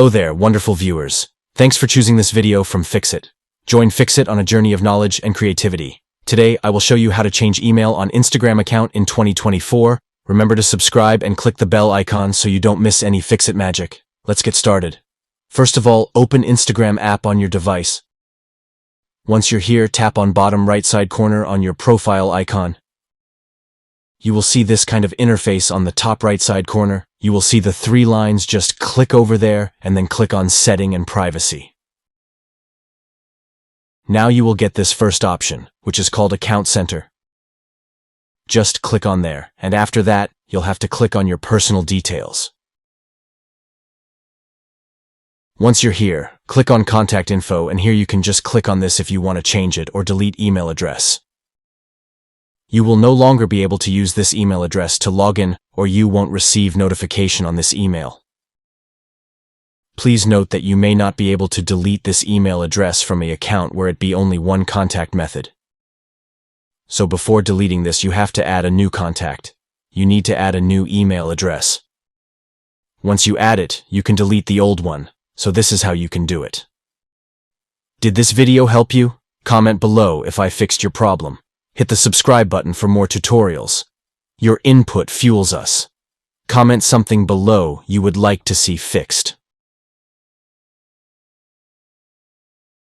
Hello there, wonderful viewers. Thanks for choosing this video from Fixit. Join Fixit on a journey of knowledge and creativity. Today, I will show you how to change email on Instagram account in 2024. Remember to subscribe and click the bell icon so you don't miss any Fixit magic. Let's get started. First of all, open Instagram app on your device. Once you're here, tap on bottom right side corner on your profile icon. You will see this kind of interface on the top right side corner. You will see the three lines. Just click over there and then click on Setting and Privacy. Now you will get this first option, which is called Account Center. Just click on there, and after that, you'll have to click on your personal details. Once you're here, click on Contact Info, and here you can just click on this if you want to change it or delete email address. You will no longer be able to use this email address to log in, or you won't receive notification on this email. Please note that you may not be able to delete this email address from an account where it be only one contact method. So before deleting this, you have to add a new contact. You need to add a new email address. Once you add it, you can delete the old one. So this is how you can do it. Did this video help you? Comment below if I fixed your problem. Hit the subscribe button for more tutorials. Your input fuels us. Comment something below you would like to see fixed.